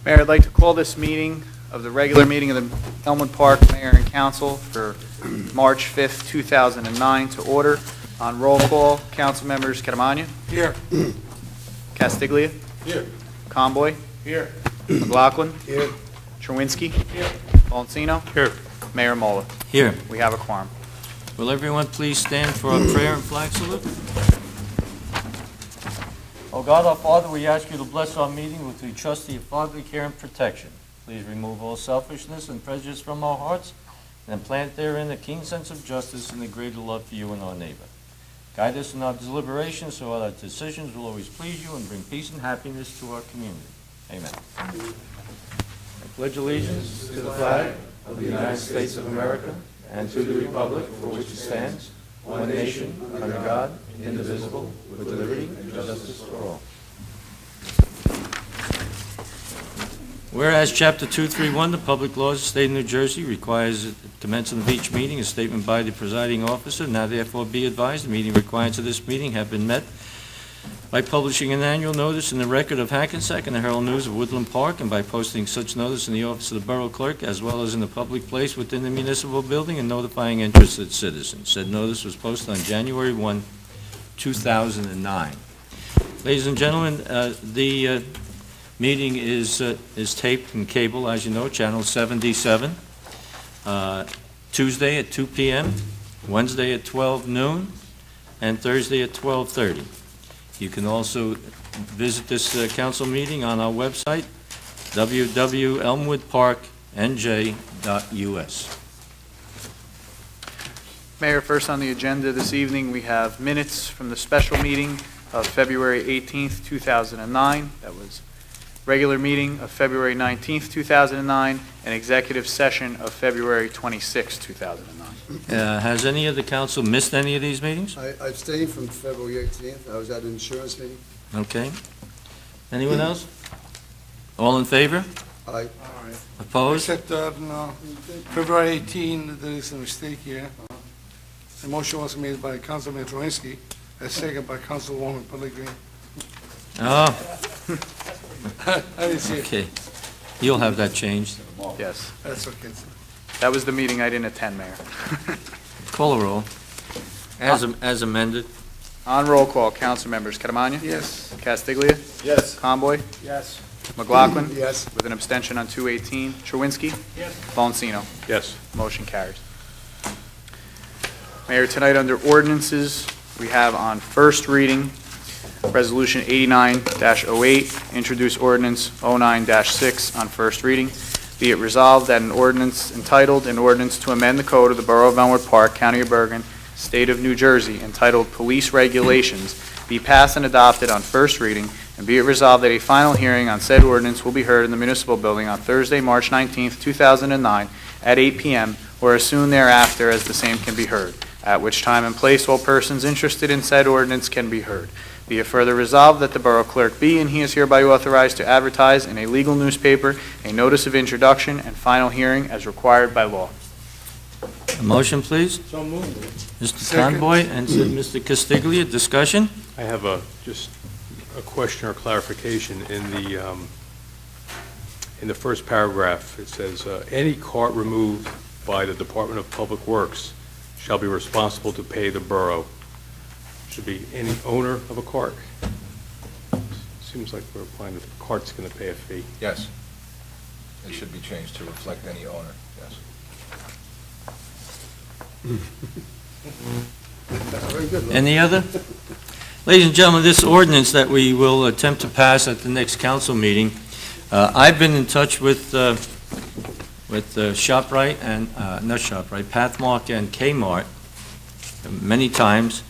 Mayor, I'd like to call this meeting of the regular meeting of the Elmwood Park Mayor and Council for March 5th, 2009 to order. On roll call, council members Catamagna. Here. Castiglia. Here. Conboy. Here. McLaughlin. Here. Cherwinski. Here. Valentino. Here. Mayor Mola. Here. We have a quorum. Will everyone please stand for our prayer and flag salute? Oh God, our Father, we ask you to bless our meeting with we trust your fatherly care and protection. Please remove all selfishness and prejudice from our hearts and plant therein a keen sense of justice and a greater love for you and our neighbor. Guide us in our deliberations so our decisions will always please you and bring peace and happiness to our community. Amen. I pledge allegiance to the flag of the United States of America and to the republic for which it stands, one nation, under God, indivisible, with liberty and justice for all. Whereas Chapter 231, the Public Laws of the State of New Jersey, requires at the commencement of each meeting a statement by the presiding officer, now therefore be advised the meeting requirements of this meeting have been met by publishing an annual notice in the Record of Hackensack and the Herald News of Woodland Park, and by posting such notice in the office of the Borough Clerk as well as in the public place within the municipal building and notifying interested citizens. Said notice was posted on January 1, 2009. Ladies and gentlemen, the meeting is taped and cable, as you know, channel 77, Tuesday at 2 p.m., Wednesday at 12 noon, and Thursday at 12:30. You can also visit this council meeting on our website, www.elmwoodparknj.us. Mayor, first on the agenda this evening, we have minutes from the special meeting of February 18th, 2009. That was regular meeting of February 19th, 2009, and executive session of February 26th, 2009. Has any of the council missed any of these meetings? I abstained from February 18th. I was at an insurance meeting. Okay. Anyone else? All in favor? Aye. Opposed? Except no, February 18, there is a mistake here. The motion was made by Councilman Troinski, a second by Councilwoman Pellegrini. Oh, I didn't see it. okay. You'll have that changed. Yes, That's okay. that was the meeting I didn't attend, Mayor. Call a roll. As amended. On roll call, council members Catamagna. Yes. Castiglia. Yes. Conboy. Yes. McLaughlin. Yes. With an abstention on 218. Cherwinski. Yes. Valentino. Yes. Motion carries. Mayor, tonight under ordinances, we have on first reading, Resolution 89-08, introduce ordinance 09-6 on first reading. Be it resolved that an ordinance entitled, an ordinance to amend the code of the Borough of Elmwood Park, County of Bergen, State of New Jersey, entitled Police Regulations, be passed and adopted on first reading, and be it resolved that a final hearing on said ordinance will be heard in the municipal building on Thursday, March 19th, 2009, at 8 p.m., or as soon thereafter as the same can be heard, at which time and place all persons interested in said ordinance can be heard. Be it further resolved that the Borough Clerk be and he is hereby authorized to advertise in a legal newspaper a notice of introduction and final hearing as required by law. A motion, please. So moved. Mr. Second. Conboy and Mr. Castiglia, discussion? I have just a question or clarification in the first paragraph. It says, any cart removed by the Department of Public Works shall be responsible to pay the borough. Should be any owner of a cart. Seems like we're implying that the cart's going to pay a fee. Yes. It should be changed to reflect any owner, yes. Very good. Any other? Ladies and gentlemen, this ordinance that we will attempt to pass at the next council meeting, I've been in touch with ShopRite and, not ShopRite, Pathmark and Kmart many times,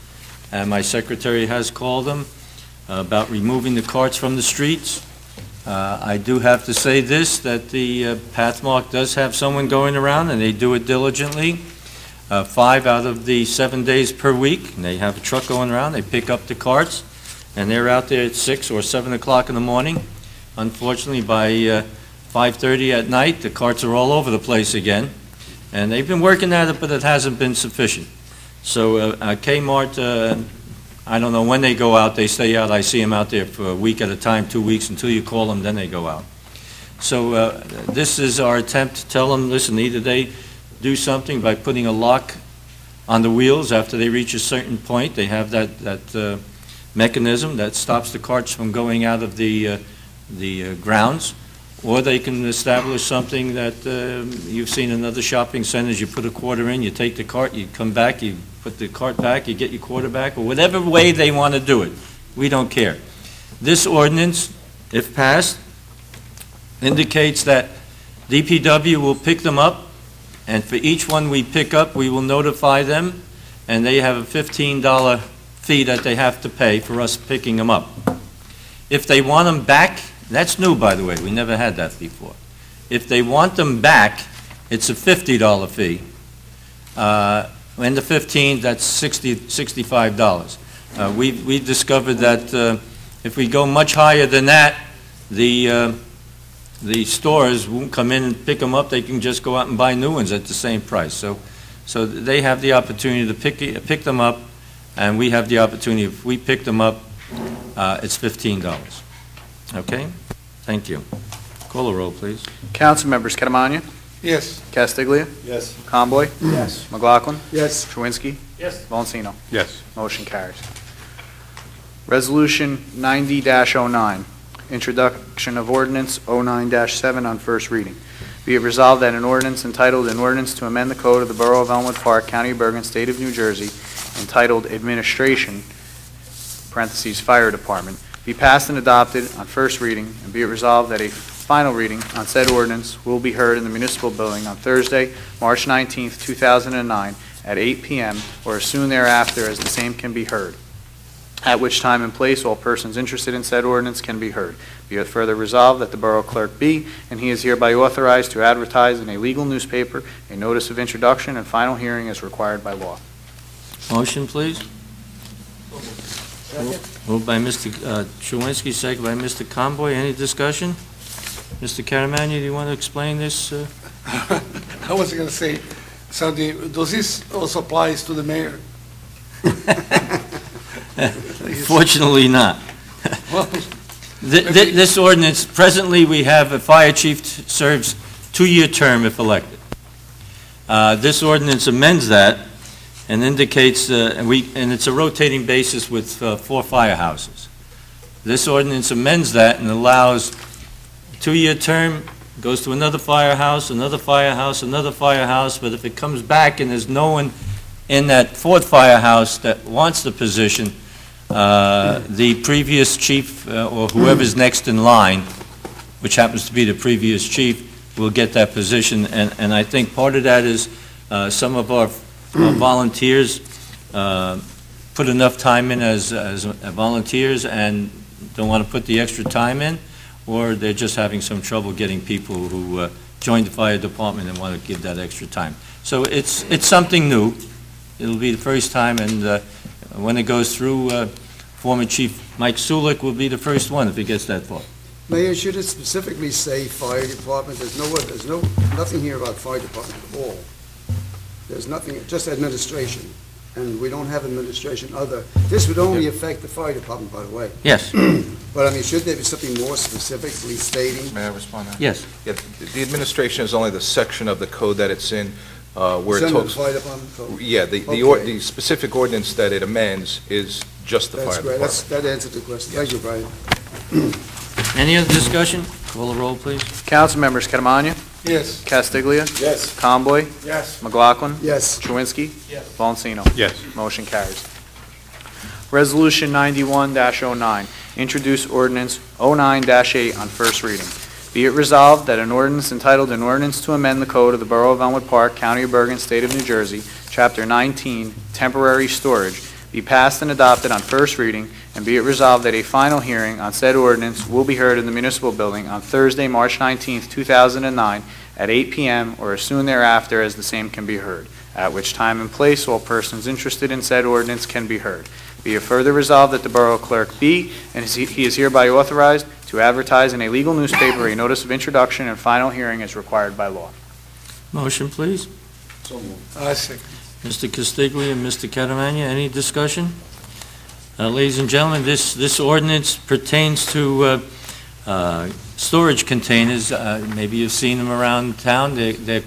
and my secretary has called them about removing the carts from the streets. I do have to say this, that the Pathmark does have someone going around, and they do it diligently. 5 out of the 7 days per week, and they have a truck going around, they pick up the carts, and they're out there at 6 or 7 o'clock in the morning. Unfortunately, by 5:30 at night, the carts are all over the place again, and they've been working at it, but it hasn't been sufficient. So Kmart I don't know when they go out, they stay out, I see them out there for a week at a time, 2 weeks, until you call them, then they go out. So this is our attempt to tell them, listen, either they do something by putting a lock on the wheels after they reach a certain point, they have that mechanism that stops the carts from going out of the grounds, or they can establish something that you've seen in other shopping centers. You put a quarter in, you take the cart, you come back, you put the cart back, you get your quarter back, or whatever way they want to do it. We don't care. This ordinance, if passed, indicates that DPW will pick them up, and for each one we pick up, we will notify them, and they have a $15 fee that they have to pay for us picking them up. If they want them back, that's new, by the way, we never had that before. If they want them back, it's a $50 fee. And the 15, that's $65. We discovered that if we go much higher than that, the stores won't come in and pick them up. They can just go out and buy new ones at the same price. So they have the opportunity to pick them up, and we have the opportunity, if we pick them up, it's $15. Okay? Thank you. Call the roll, please. Council members Catamania, Yes. Castiglia, Yes. Conboy, Yes. McLaughlin, Yes. Truinski, Yes. Valentino. Yes. Motion carries. Resolution 90-09, introduction of ordinance 09-7 on first reading. Be it resolved that an ordinance entitled, "An Ordinance to Amend the Code of the Borough of Elmwood Park, County of Bergen, State of New Jersey," entitled Administration, parentheses, Fire Department, be passed and adopted on first reading, and be it resolved that a final reading on said ordinance will be heard in the municipal building on Thursday, March 19th, 2009, at 8 p.m. or as soon thereafter as the same can be heard, at which time and place all persons interested in said ordinance can be heard. Be it further resolved that the Borough Clerk be, and he is hereby authorized to advertise in a legal newspaper a notice of introduction and final hearing as required by law. Motion, please. Moved by Mr. Truinski, second by Mr. Conboy. Any discussion? Mr. Caramagna, do you want to explain this? I was going to say something. Does this also applies to the mayor? Fortunately not. Well, This ordinance, presently, we have a fire chief serves 2-year term if elected. This ordinance amends that and indicates, and it's a rotating basis with 4 firehouses. This ordinance amends that and allows 2-year term, goes to another firehouse, another firehouse, another firehouse, but if it comes back and there's no one in that 4th firehouse that wants the position, the previous chief or whoever's next in line, which happens to be the previous chief, will get that position. And I think part of that is some of our volunteers put enough time in as volunteers and don't want to put the extra time in, or they're just having some trouble getting people who join the fire department and want to give that extra time. So it's something new. It'll be the first time, and when it goes through, former Chief Mike Sulik will be the first one if it gets that far. Mayor, should it specifically say fire department? There's nothing here about fire department at all. There's nothing, just administration, and we don't have administration other. This would only affect the fire department, by the way. Yes, But I mean, should there be something more specifically stating? May I respond to that? yes. Yeah, the administration is only the section of the code that it's in, where it It's under the talks... fire department code? Yeah, Okay. the specific ordinance that it amends is just the That's fire great. department. That answered the question. Thank you, Brian. Any other discussion? Call the roll, please. Council members Catamania, yes. Castiglia, Yes. Conboy, Yes. McLaughlin, Yes. Truinski, Yes. Valentino. Yes. Motion carries. Resolution 91-09, introduce ordinance 09-8 on first reading. Be it resolved that an ordinance entitled, "An Ordinance to Amend the Code of the Borough of Elmwood Park, County of Bergen, State of New Jersey, Chapter 19, Temporary Storage," be passed and adopted on first reading, and be it resolved that a final hearing on said ordinance will be heard in the municipal building on Thursday, March 19th, 2009, at 8 p.m. or as soon thereafter as the same can be heard, at which time and place all persons interested in said ordinance can be heard. Be it further resolved that the Borough Clerk be, and he is hereby authorized to advertise in a legal newspaper a notice of introduction and final hearing as required by law. Motion, please. I second. Mr. Castiglia and Mr. Caramagna, any discussion? Ladies and gentlemen, this ordinance pertains to storage containers. Maybe you've seen them around town. They're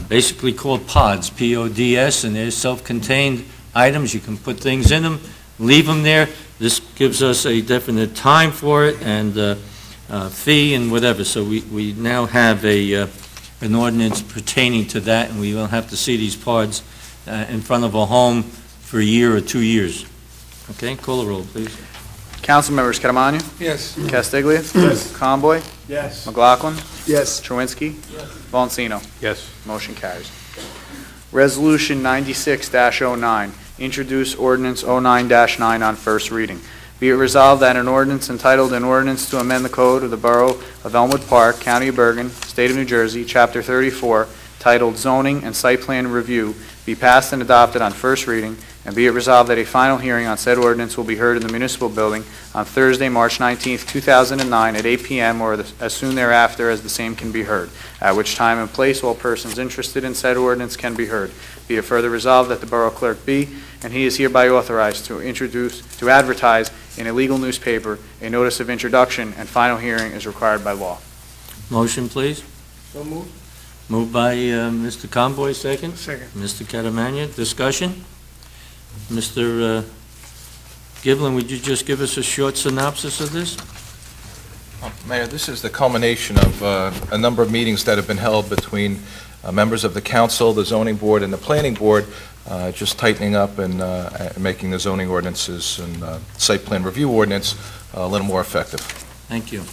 basically called pods, P-O-D-S, and they're self-contained items. You can put things in them, leave them there. This gives us a definite time for it and fee and whatever. So we now have an ordinance pertaining to that, and we don't have to see these pods in front of a home for a year or 2 years. Okay, call the roll, please. Council members Catamania? Yes. Castiglia? Yes. Conboy? Yes. McLaughlin? Yes. Truinski? Valentino? Yes. Motion carries. Resolution 96-09, introduce ordinance 09-9 on first reading. Be it resolved that an ordinance entitled An Ordinance to Amend the Code of the Borough of Elmwood Park, County of Bergen, State of New Jersey, Chapter 34, titled Zoning and Site Plan Review, be passed and adopted on first reading, and be it resolved that a final hearing on said ordinance will be heard in the municipal building on Thursday, March 19, 2009, at 8 p.m. or as soon thereafter as the same can be heard, at which time and place all persons interested in said ordinance can be heard. Be it further resolved that the Borough Clerk be, and he is hereby authorized to advertise in a legal newspaper a notice of introduction and final hearing is required by law. Motion, please. So moved. Moved by Mr. Conboy, second. Second. Mr. Catamania, discussion? Mr. Giblin, would you just give us a short synopsis of this? Mayor, this is the culmination of a number of meetings that have been held between members of the council, the zoning board, and the planning board, just tightening up and making the zoning ordinances and site plan review ordinance a little more effective. Thank you.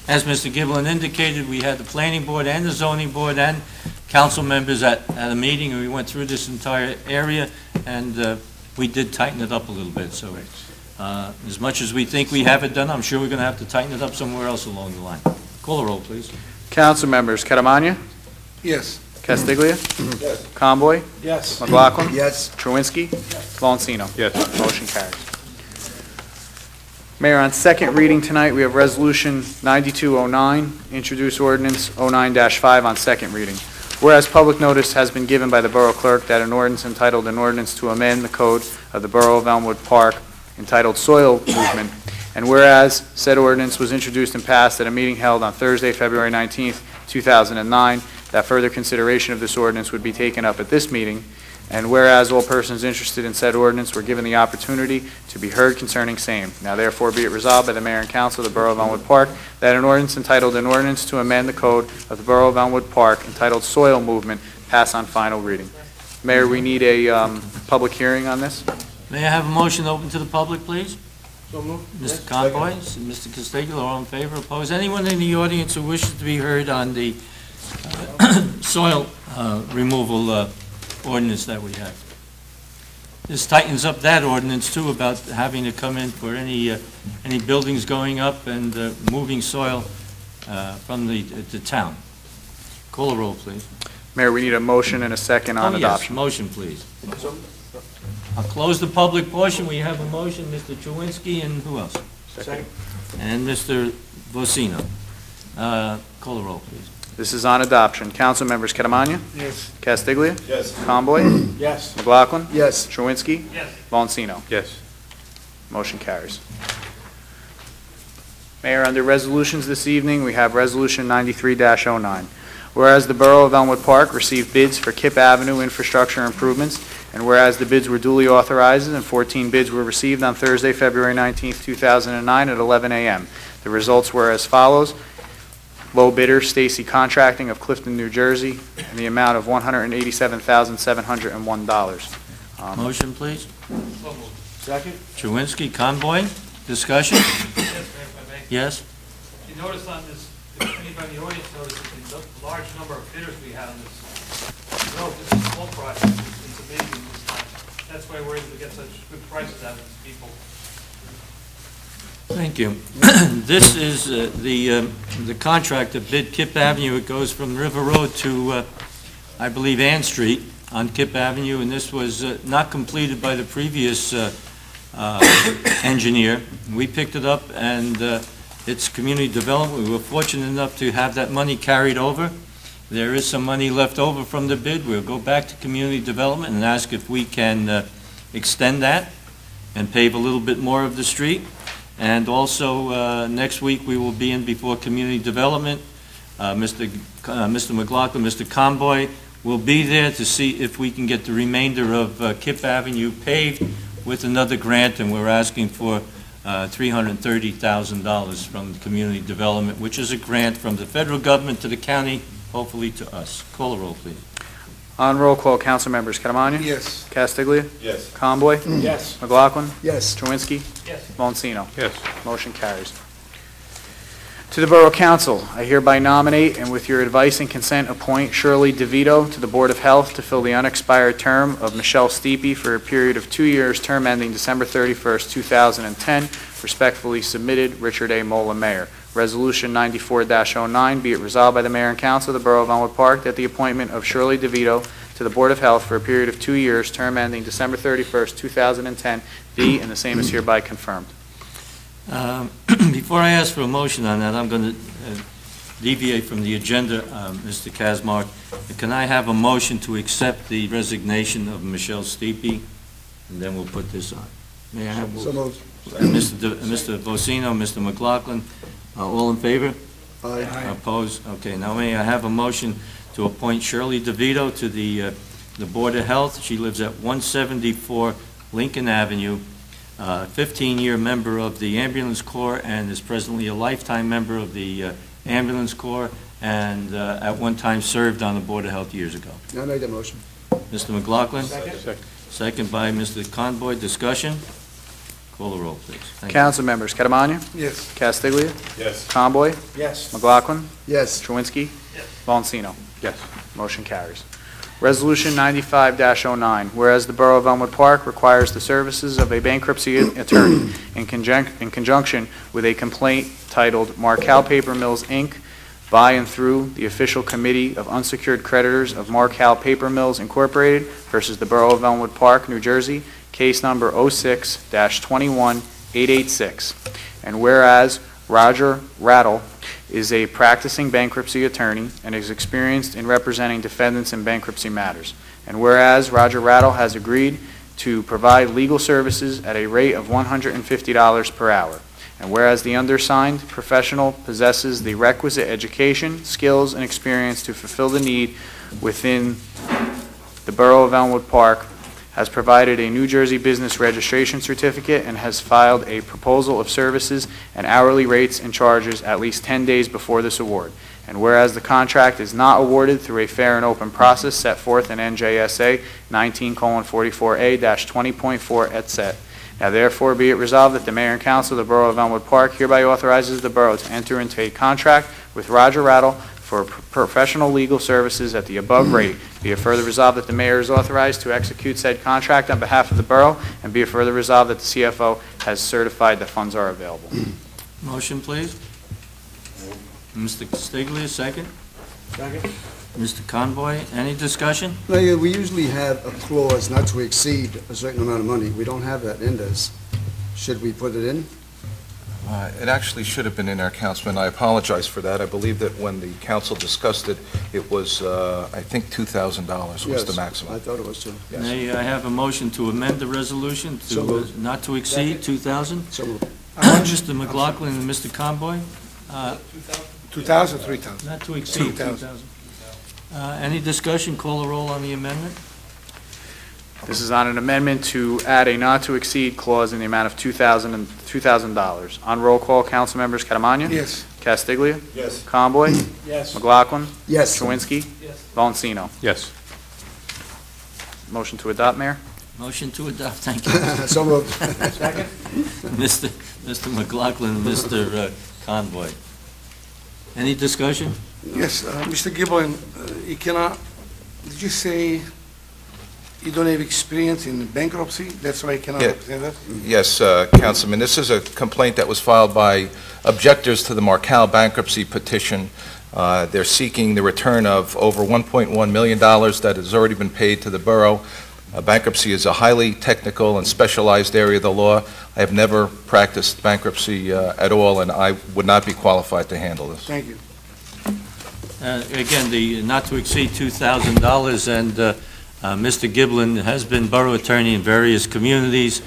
As Mr. Giblin indicated, we had the planning board and the zoning board and council members at a meeting, and we went through this entire area, and we did tighten it up a little bit. So as much as we think we have it done, I'm sure we're going to have to tighten it up somewhere else along the line. Call the roll, please. Council members Catamania? Yes. Castiglia? Yes. Conboy? Yes. McLaughlin? Yes. Truinski? Valentino? Yes. Motion carries. Mayor, on second reading tonight, we have Resolution 9209, introduce ordinance 09-5 on second reading. Whereas public notice has been given by the Borough Clerk that an ordinance entitled An Ordinance to Amend the Code of the Borough of Elmwood Park entitled Soil Movement, and whereas said ordinance was introduced and passed at a meeting held on Thursday, February 19, 2009, that further consideration of this ordinance would be taken up at this meeting, and whereas all persons interested in said ordinance were given the opportunity to be heard concerning same. Now therefore be it resolved by the Mayor and Council of the Borough of Elmwood Park that an ordinance entitled An Ordinance to Amend the Code of the Borough of Elmwood Park entitled Soil Movement pass on final reading. Mayor, we need a public hearing on this. May I have a motion open to the public, please? So moved. Mr. Conboy, Mr. Castiglia, all in favor, opposed? Anyone in the audience who wishes to be heard on the soil removal ordinance that we have? This tightens up that ordinance too about having to come in for any buildings going up and moving soil from the town. Call the roll, please. Mayor, we need a motion and a second on Yes, adoption. motion, please. I'll close the public portion. We have a motion, Mr. Chewinski, and who else? Second. And Mr. Vocino. Call the roll, please. This is on adoption. Council members Catamania? Yes. Castiglia? Yes. Conboy? Yes. McLaughlin? Yes. Truinski? Yes. Valentino? Yes. Motion carries. Mayor, under resolutions this evening, we have Resolution 93-09. Whereas the Borough of Elmwood Park received bids for Kip Avenue infrastructure improvements, and whereas the bids were duly authorized and 14 bids were received on Thursday, February 19, 2009 at 11 a.m. The results were as follows. Low bidder, Stacy Contracting of Clifton, New Jersey, in the amount of $187,701. Motion, please. Second. Chewinski, Conboy, discussion? Yes? You notice on this, if anybody in the audience noticed the large number of bidders we have on this. No, this is a small project. It's amazing this time. That's why we're able to get such good prices out of these people. Thank you. This is the contract of bid Kip Avenue. It goes from River Road to, I believe, Ann Street on Kip Avenue, and this was not completed by the previous engineer. We picked it up, and it's community development. We were fortunate enough to have that money carried over. There is some money left over from the bid. We'll go back to community development and ask if we can extend that and pave a little bit more of the street. And also, next week, we will be in before Community Development. Mr. McLaughlin, Mr. Conboy will be there to see if we can get the remainder of Kip Avenue paved with another grant, and we're asking for $330,000 from Community Development, which is a grant from the federal government to the county, hopefully to us. Call the roll, please. On roll call, council members Catamania? Yes. Castiglia? Yes. Conboy? Yes. McLaughlin? Yes. Chawinski? Yes. Monsino? Yes. Motion carries. To the Borough Council, I hereby nominate and with your advice and consent appoint Shirley DeVito to the Board of Health to fill the unexpired term of Michelle Steepy for a period of 2 years, term ending December 31st, 2010. Respectfully submitted, Richard A. Mola, Mayor. Resolution 94-09, be it resolved by the Mayor and Council of the Borough of Elmwood Park that the appointment of Shirley DeVito to the Board of Health for a period of 2 years, term ending December 31st, 2010, be, and the same is hereby confirmed. Before I ask for a motion on that, I'm going to deviate from the agenda, Mr. Kazmark. Can I have a motion to accept the resignation of Michelle Steepy? And then we'll put this on. May I have? So moved. Mr. Vocino, Mr. McLaughlin, all in favor? Aye. Opposed? Okay, now may I have a motion to appoint Shirley DeVito to the Board of Health? She lives at 174 Lincoln Avenue, 15-year member of the Ambulance Corps, and is presently a lifetime member of the Ambulance Corps, and at one time served on the Board of Health years ago. I made the motion. Mr. McLaughlin? Second. Second by Mr. Conboy. Discussion? Call the roll, please. Thank you. Council members Catamania? Yes. Castiglia? Yes. Conboy? Yes. McLaughlin? Yes. Chawinski? Yes. Monsino? Yes. Motion carries. Resolution 95-09, whereas the Borough of Elmwood Park requires the services of a bankruptcy attorney in conjunction with a complaint titled Markel Paper Mills, Inc., by and through the official committee of unsecured creditors of Markel Paper Mills Incorporated versus the Borough of Elmwood Park, New Jersey, case number 06-21886. And whereas Roger Rattle is a practicing bankruptcy attorney and is experienced in representing defendants in bankruptcy matters. And whereas Roger Rattle has agreed to provide legal services at a rate of $150 per hour. And whereas the undersigned professional possesses the requisite education, skills, and experience to fulfill the need within the Borough of Elmwood Park, has provided a New Jersey business registration certificate, and has filed a proposal of services and hourly rates and charges at least 10 days before this award. And whereas the contract is not awarded through a fair and open process set forth in NJSA 19:44A-20.4 et seq. Now therefore be it resolved that the Mayor and Council of the Borough of Elmwood Park hereby authorizes the Borough to enter into a contract with Roger Rattle for professional legal services at the above rate. Be it further resolved that the Mayor is authorized to execute said contract on behalf of the Borough, and be it further resolved that the CFO has certified that funds are available. Motion, please. Mr. Castiglia, second. Second. Mr. Conboy, any discussion? No, yeah, we usually have a clause not to exceed a certain amount of money. We don't have that in this. Should we put it in? It actually should have been in there, Councilman. I apologize for that. I believe that when the council discussed it, it was, I think, $2,000 was the Yes, maximum. I thought it was too. Yes. May I have a motion to amend the resolution So to moved. not to exceed 2,000? So moved. Mr. McLaughlin and Mr. Conboy, 2,000, 3,000. not to exceed 2,000. 2,000. Any discussion? Call the roll on the amendment? This is on an amendment to add a not-to-exceed clause in the amount of $2,000. On roll call, council members Catamania? Yes. Castiglia? Yes. Conboy? Yes. McLaughlin? Yes. Chawinski? Yes. Monsino? Yes. Motion to adopt, Mayor? Motion to adopt, thank you. So moved. Second. Mr. McLaughlin and Mr. Conboy. Any discussion? Yes, Mr. Gibbon, you cannot, did you say you don't have experience in bankruptcy? That's why you cannot Yeah. represent that? Yes, Councilman, this is a complaint that was filed by objectors to the Markel bankruptcy petition. They're seeking the return of over $1.1 million that has already been paid to the borough. Bankruptcy is a highly technical and specialized area of the law. I have never practiced bankruptcy at all, and I would not be qualified to handle this. Thank you. Again, the not to exceed $2,000, and Mr. Giblin has been borough attorney in various communities,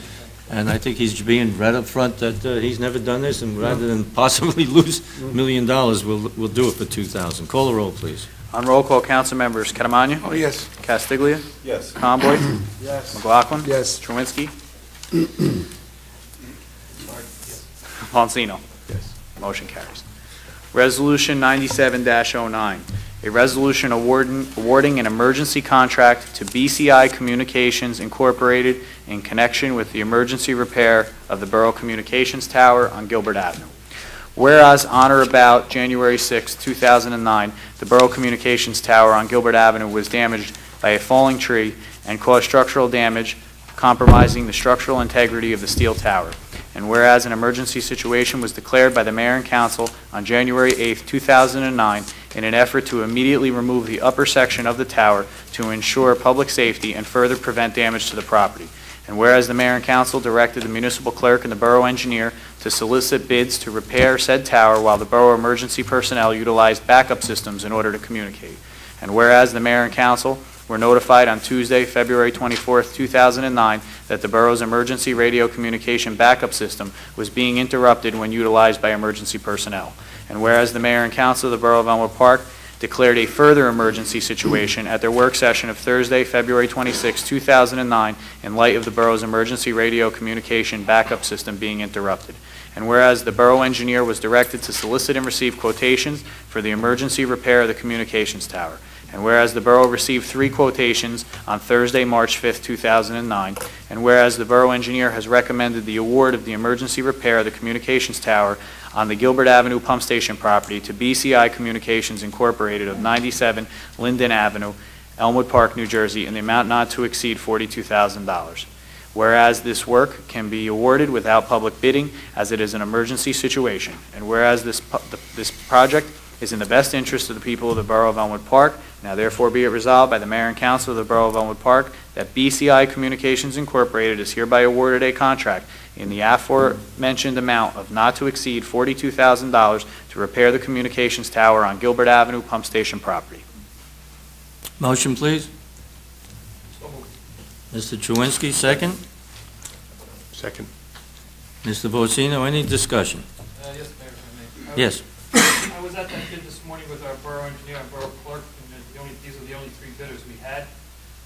and I think he's being right up front that he's never done this, and rather than possibly lose $1 million, we'll do it for $2,000. Call the roll, please. On roll call, council members Catamania, Oh, yes. Castiglia, Yes. Conboy, Yes. McLaughlin, Yes. Truinski, Paulino. Yes. Motion carries. Resolution 97-09, a resolution awarding an emergency contract to BCI Communications Incorporated in connection with the emergency repair of the Borough Communications Tower on Gilbert Avenue. Whereas on or about January 6, 2009, the Borough Communications Tower on Gilbert Avenue was damaged by a falling tree and caused structural damage, compromising the structural integrity of the steel tower. And whereas an emergency situation was declared by the Mayor and Council on January 8, 2009, in an effort to immediately remove the upper section of the tower to ensure public safety and further prevent damage to the property. And whereas the Mayor and Council directed the municipal clerk and the borough engineer to solicit bids to repair said tower while the borough emergency personnel utilized backup systems in order to communicate. And whereas the Mayor and Council were notified on Tuesday, February 24, 2009, that the borough's emergency radio communication backup system was being interrupted when utilized by emergency personnel. And whereas the Mayor and Council of the Borough of Elmwood Park declared a further emergency situation at their work session of Thursday, February 26, 2009, in light of the borough's emergency radio communication backup system being interrupted. And whereas the borough engineer was directed to solicit and receive quotations for the emergency repair of the communications tower. And whereas the borough received 3 quotations on Thursday, March 5, 2009, and whereas the borough engineer has recommended the award of the emergency repair of the communications tower on the Gilbert Avenue pump station property to BCI Communications Incorporated of 97 Linden Avenue, Elmwood Park, New Jersey, in the amount not to exceed $42,000. Whereas this work can be awarded without public bidding as it is an emergency situation, and whereas this project is in the best interest of the people of the Borough of Elmwood Park, now therefore be it resolved by the Mayor and Council of the Borough of Elmwood Park that BCI Communications Incorporated is hereby awarded a contract in the aforementioned amount of not to exceed $42,000 to repair the communications tower on Gilbert Avenue pump station property. Motion, please. So moved. Mr. Truinski, second. Second. Mr. Vocino, any discussion? Yes, Mayor, if I may. Yes. I was at that bid this morning with our borough engineer and borough clerk, and these are the only 3 bidders we had.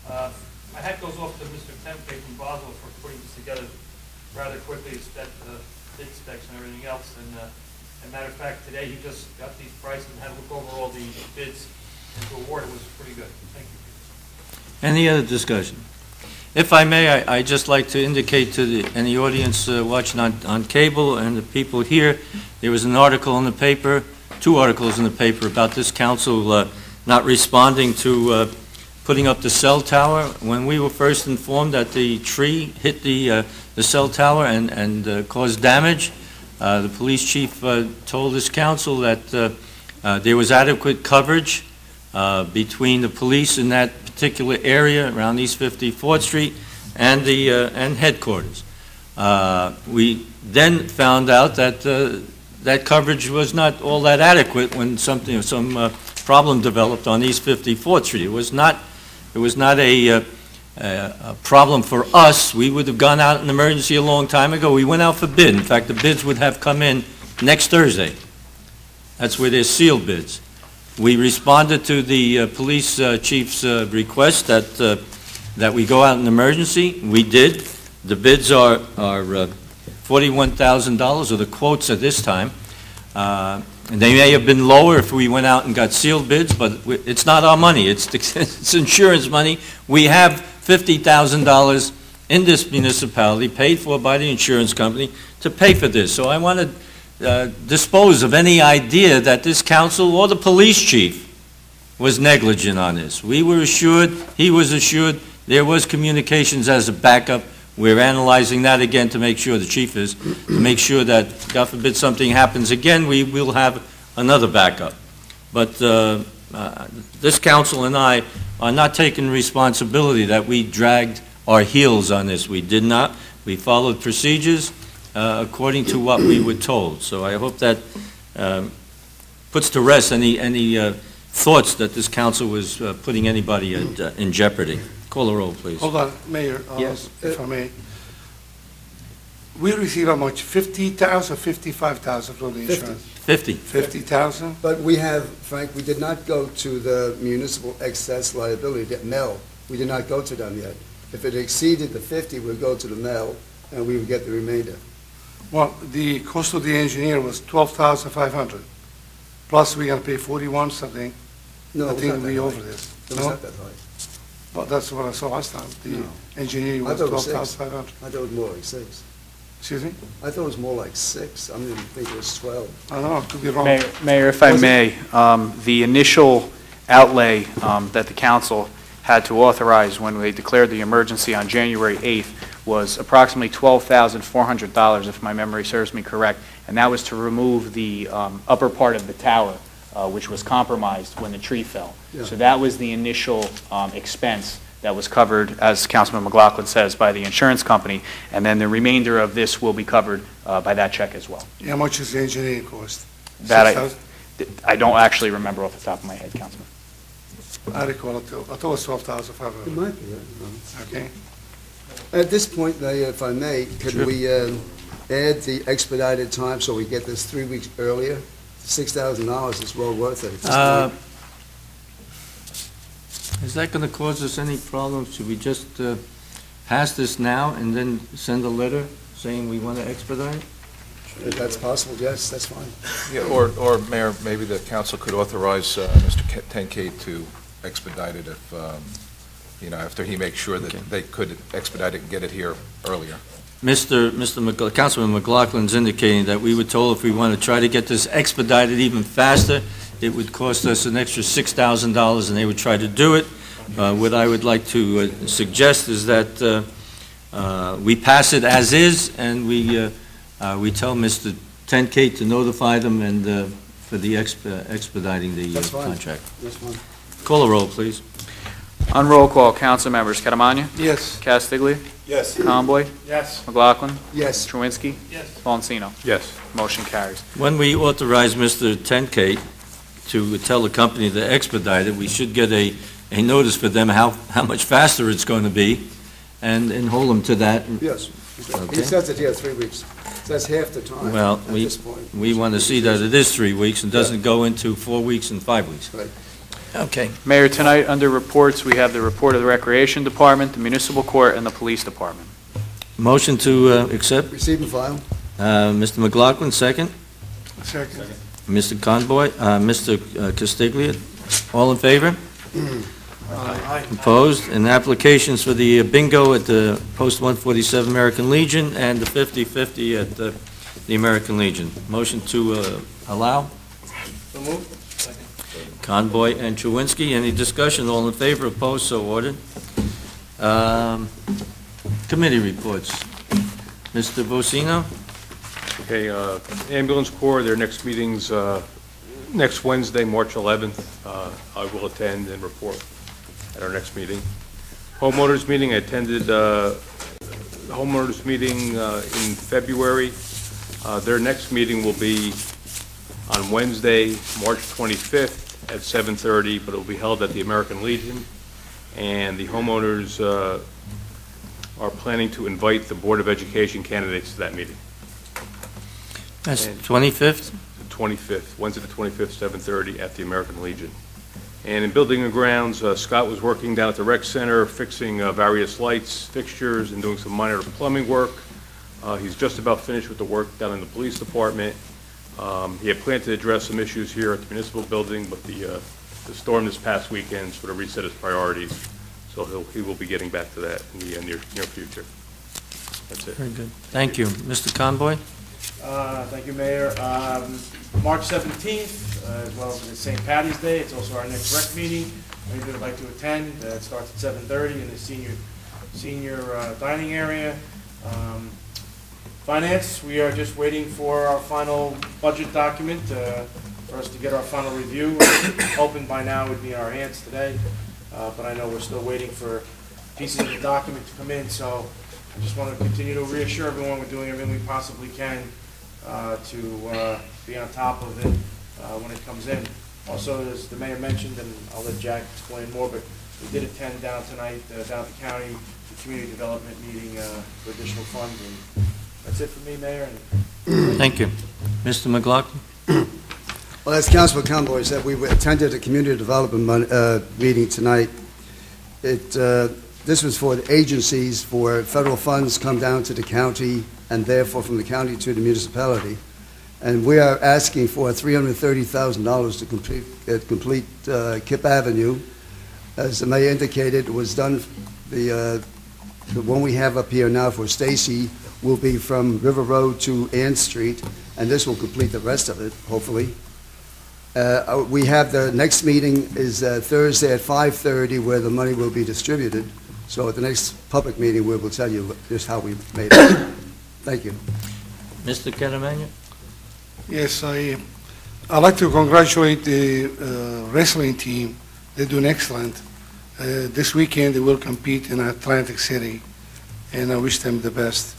My hat goes off to Mr. Tempe from Basel for putting this together rather quickly, bid specs and everything else. And as a matter of fact, today he just got these prices and had to look over all the bids, and to award it was pretty good. Thank you. Any other discussion? If I may, I'd just like to indicate to any audience watching on cable and the people here, there was an article in the paper, 2 articles in the paper about this council not responding to putting up the cell tower. When we were first informed that the tree hit the cell tower and caused damage, the police chief told this council that there was adequate coverage between the police in that particular area around East 54th Street and the headquarters. We then found out that that coverage was not all that adequate when some problem developed on East 54th Street. It was not a problem for us. We would have gone out in emergency a long time ago. We went out for bid. In fact, the bids would have come in next Thursday. That's where they're sealed bids. We responded to the police chief's request that we go out in emergency. We did. The bids are $41,000, or the quotes at this time. And they may have been lower if we went out and got sealed bids, but it's not our money. It's insurance money. We have $50,000 in this municipality paid for by the insurance company to pay for this. So I want to dispose of any idea that this council or the police chief was negligent on this. We were assured, he was assured, there was communications as a backup. We're analyzing that again to make sure, the chief is, to make sure that, God forbid something happens again, we will have another backup. But this council and I are not taking responsibility that we dragged our heels on this. We did not. We followed procedures according to what we were told. So I hope that puts to rest any thoughts that this council was putting anybody in jeopardy. Call the roll, please. Hold on, Mayor. Yes. If I may. We receive how much, 50,000, 55,000 from the 50. insurance? 50. 50,000? But we have, Frank, we did not go to the municipal excess liability, the MEL. We did not go to them yet. If it exceeded the 50, we'd go to the MEL, and we would get the remainder. Well, the cost of the engineer was 12,500. Plus, we gotta pay 41 something. No, I it was think not that we high. over this. It was No? not that high. Well, that's what I saw last time. The No. engineering I was thought it was 12,500. I thought it was more like 6. Excuse me? I thought it was more like 6. I didn't think it was 12. I don't know, could be wrong. Mayor, if I Was it- may, the initial outlay that the council had to authorize when they declared the emergency on January 8th was approximately $12,400, if my memory serves me correct, and that was to remove the upper part of the tower, which was compromised when the tree fell. Yeah. So that was the initial expense that was covered, as Councilman McLaughlin says, by the insurance company, and then the remainder of this will be covered by that check as well. How much is the engineering cost? That 6,000? I don't actually remember off the top of my head, Councilman. I recall it too. I thought it was It 12,500. might be, right? Okay. At this point, Mayor, if I may, could Sure. we add the expedited time so we get this 3 weeks earlier? $6,000 is well worth it. at this Uh, point. Is that going to cause us any problems? Should we just pass this now and then send a letter saying we want to expedite? If that's possible, yes, that's fine. Yeah, or Mayor, maybe the council could authorize Mr. Tenkate to expedite it if, after he makes sure that Okay. they could expedite it and get it here earlier. Councilman McLaughlin's indicating that we were told if we want to try to get this expedited even faster, it would cost us an extra $6,000, and they would try to do it. What I would like to suggest is that we pass it as is, and we tell Mr. Tenkate to notify them and for the expediting the That's fine. contract. That's fine. Call a roll, please. On roll call, council members Catamagna, Yes. Castiglia, Yes. Conboy, Yes. McLaughlin, Yes. Truinski, Yes. Valentino. Yes. Motion carries. When we authorize Mr. Tenkate to tell the company to expedite it, we should get a notice for them how much faster it's going to be, and hold them to that. Yes. Okay. He says it here, 3 weeks. So that's half the time Well, at this point. We want to see that it is 3 weeks and doesn't go into 4 weeks and 5 weeks. Right. Okay. Mayor, tonight, under reports, we have the report of the Recreation Department, the Municipal Court, and the Police Department. Motion to accept, Receive and file. Mr. McLaughlin, second. Second. Mr. Conboy, Mr. Castiglia, all in favor? Opposed? And applications for the bingo at the Post 147 American Legion and the 50/50 at the American Legion. Motion to allow? So moved. Conboy and Chewinski, any discussion? All in favor, opposed, so ordered. Committee reports. Mr. Vocino? Okay, Ambulance Corps, their next meeting's next Wednesday, March 11th. I will attend and report at our next meeting. Homeowners meeting, I attended homeowners meeting in February. Their next meeting will be on Wednesday, March 25th at 7:30, but it will be held at the American Legion. And the homeowners are planning to invite the Board of Education candidates to that meeting. That's 25th? The 25th, Wednesday the 25th, 7:30 at the American Legion. And in Building and Grounds, Scott was working down at the rec center, fixing various lights, fixtures, and doing some minor plumbing work. He's just about finished with the work down in the police department. He had planned to address some issues here at the municipal building, but the storm this past weekend sort of reset his priorities. So he will be getting back to that in the near future. That's it. Very good. Thank you. Mr. Conboy? Thank you, Mayor. March 17th, as well as St. Patty's Day, it's also our next rec meeting. Anybody would like to attend, it starts at 7:30 in the senior dining area. Finance, we are just waiting for our final budget document for us to get our final review. Hoping by now it would be in our hands today, but I know we're still waiting for pieces of the document to come in, so I just want to continue to reassure everyone we're doing everything we possibly can to be on top of it when it comes in. Also, as the mayor mentioned, and I'll let Jack explain more, but we did attend down tonight, down at the county, the community development meeting for additional funds, and That's it for me, Mayor. Thank you. Mr. McLaughlin? Well, as Councilman Conboy said, we attended a community development meeting tonight. This was for the agencies, for federal funds come down to the county, and therefore from the county to the municipality. And we are asking for $330,000 to complete Kip Avenue. As the mayor indicated, it was done, the one we have up here now for Stacy will be from River Road to Ann Street, and this will complete the rest of it, hopefully. We have the next meeting is Thursday at 5:30, where the money will be distributed. So at the next public meeting, we will tell you just how we made it. Thank you. Mr. Caramagna? Yes, I'd like to congratulate the wrestling team. They're doing excellent. This weekend, they will compete in Atlantic City, and I wish them the best.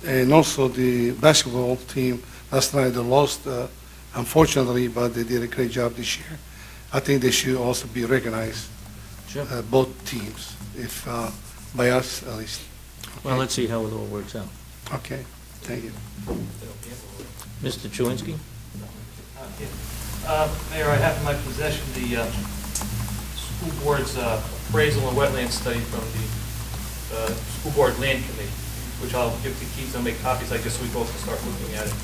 And also the basketball team, last night they lost, unfortunately, but they did a great job this year. I think they should also be recognized, Sure. both teams, if by us at least. Well, let's see how it all works out. Okay, thank you. Mr. Chewinski? Mayor, I have in my possession the school board's appraisal and wetland study from the school board land committee, which I'll give to Keith. I'll make copies, I guess, so we both can start looking at it,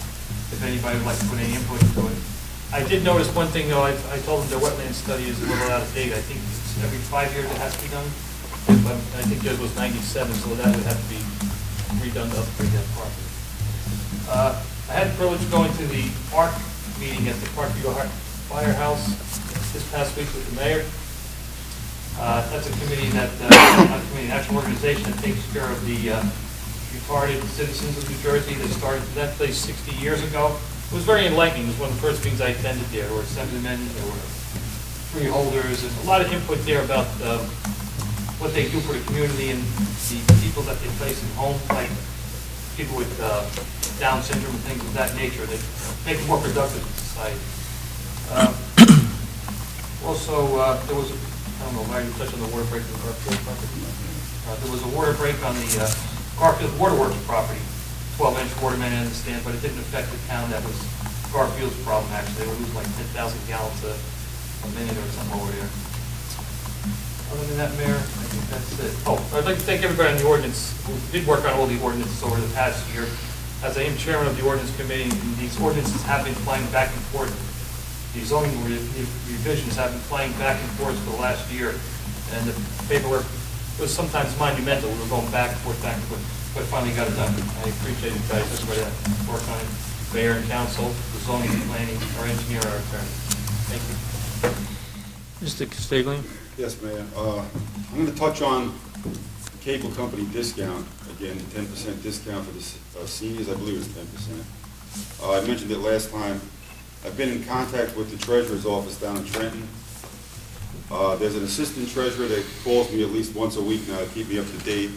if anybody would like to put any input into it. I did notice one thing, though. I told them their wetland study is a little out of date. I think it's every 5 years it has to be done. But I think theirs was 97, so that would have to be redone to upgrade that property. I had the privilege of going to the park meeting at the Parkview Firehouse this past week with the mayor. That's a committee that, not a committee, an actual organization that takes care of the retarded citizens of New Jersey. They started that place 60 years ago. It was very enlightening. It was one of the first meetings I attended there. There were assemblymen, there were freeholders, and a lot of input there about what they do for the community and the people that they place in homes, like people with Down syndrome and things of that nature. They make them more productive in society. Also, there was, I don't know, Larry, you touched on the water break on the Garfield property. There was a water break on the Garfield Waterworks property, 12-inch water main, I understand, but it didn't affect the town. That was Garfield's problem, actually. They were losing like 10,000 gallons a minute or something over there. Other than that, Mayor, I think that's it. Oh, I'd like to thank everybody on the ordinance who did work on all the ordinances over the past year. As I am chairman of the ordinance committee, these ordinances have been flying back and forth. The zoning revisions have been flying back and forth for the last year, and the paperwork was sometimes monumental. We were going back and forth, but finally got it done. I appreciate it, guys, everybody that worked on it, mayor and council, the zoning and planning, our engineer, our attorney. Thank you. Mr. Castiglione? Yes, Mayor. I'm going to touch on cable company discount. Again, 10% discount for the seniors. I believe it's 10%. I mentioned it last time. I've been in contact with the treasurer's office down in Trenton. There's an assistant treasurer that calls me at least once a week now to keep me up to date.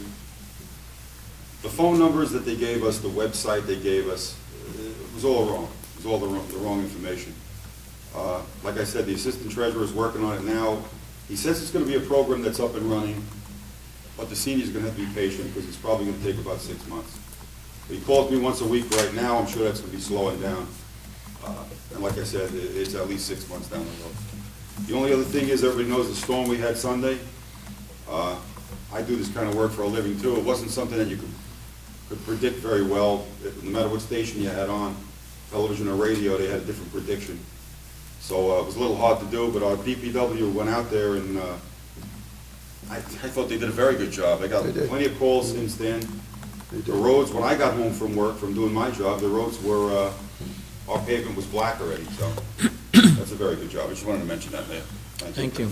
The phone numbers that they gave us, the website they gave us, it was all wrong. It was all the wrong information. Like I said, the assistant treasurer is working on it now. He says it's going to be a program that's up and running, but the seniors are going to have to be patient because it's probably going to take about 6 months. He calls me once a week right now. I'm sure that's going to be slowing down. And like I said, it's at least 6 months down the road. The only other thing is, everybody knows the storm we had Sunday. I do this kind of work for a living too. It wasn't something that you could predict very well. No matter what station you had on, television or radio, they had a different prediction. So it was a little hard to do, but our DPW went out there and I thought they did a very good job. I got plenty of calls since then. The roads, when I got home from work, from doing my job, the roads were, our pavement was black already, so that's a very good job. I just wanted to mention that, Mayor. Thank you.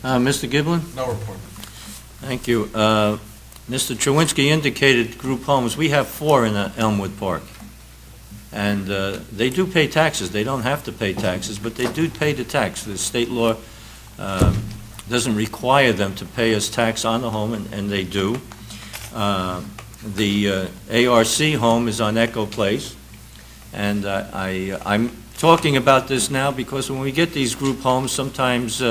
Mr. Giblin? No report. Thank you. Mr. Chewinski indicated group homes. We have 4 in Elmwood Park. And they do pay taxes. They don't have to pay taxes, but they do pay the tax. The state law doesn't require them to pay us tax on the home, and they do. The ARC home is on Echo Place, and I'm talking about this now because when we get these group homes, sometimes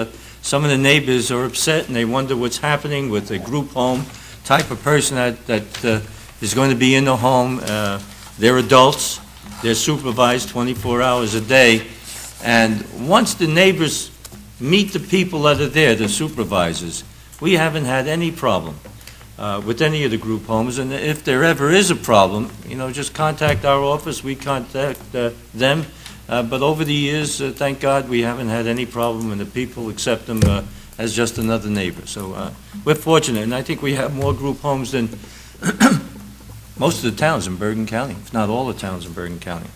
some of the neighbors are upset and they wonder what's happening with a group home type of person that is going to be in the home. They're adults. They're supervised 24 hours a day. And once the neighbors meet the people that are there, the supervisors, we haven't had any problem with any of the group homes. And if there ever is a problem, you know, just contact our office. We contact them. But over the years, thank God, we haven't had any problem, and the people accept them as just another neighbor. So we're fortunate, and I think we have more group homes than most of the towns in Bergen County, if not all the towns in Bergen County.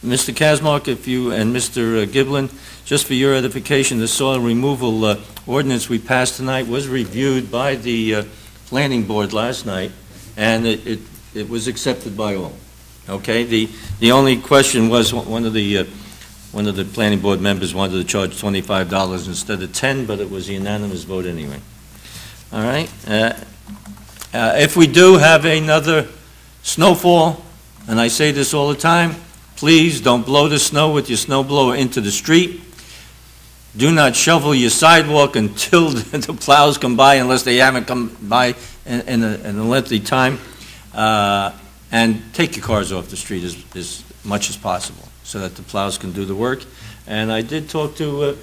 Mr. Kazmark, if you, and Mr. Giblin, just for your edification, the soil removal ordinance we passed tonight was reviewed by the planning board last night, and it was accepted by all. Okay, the only question was one of the planning board members wanted to charge $25 instead of $10, but it was a unanimous vote anyway. All right. If we do have another snowfall, and I say this all the time, please don't blow the snow with your snow blower into the street. Do not shovel your sidewalk until the plows come by, unless they haven't come by in a lengthy time. And take your cars off the street as much as possible so that the plows can do the work. And I did talk to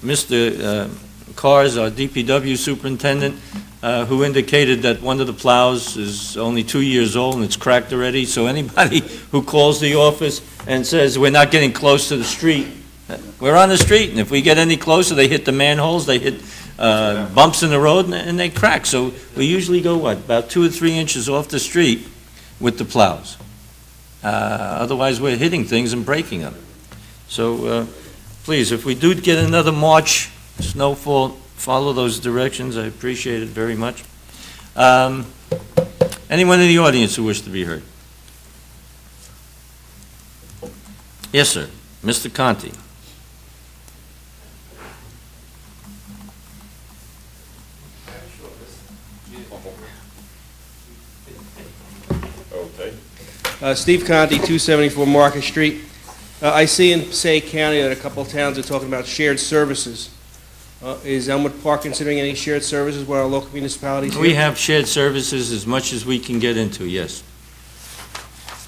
Mr. Cars, our DPW superintendent, who indicated that one of the plows is only 2 years old and it's cracked already. So anybody who calls the office and says we're not getting close to the street, we're on the street, and if we get any closer, they hit the manholes, they hit bumps in the road, and they crack. So we usually go, what, about 2 or 3 inches off the street with the plows. Otherwise, we're hitting things and breaking them. So please, if we do get another March snowfall, follow those directions. I appreciate it very much. Anyone in the audience who wish to be heard? Yes, sir. Mr. Conti. Steve Conti, 274 Market Street. I see in Passaic County that a couple of towns are talking about shared services. Is Elmwood Park considering any shared services with our local municipalities? We have shared services as much as we can get into, yes.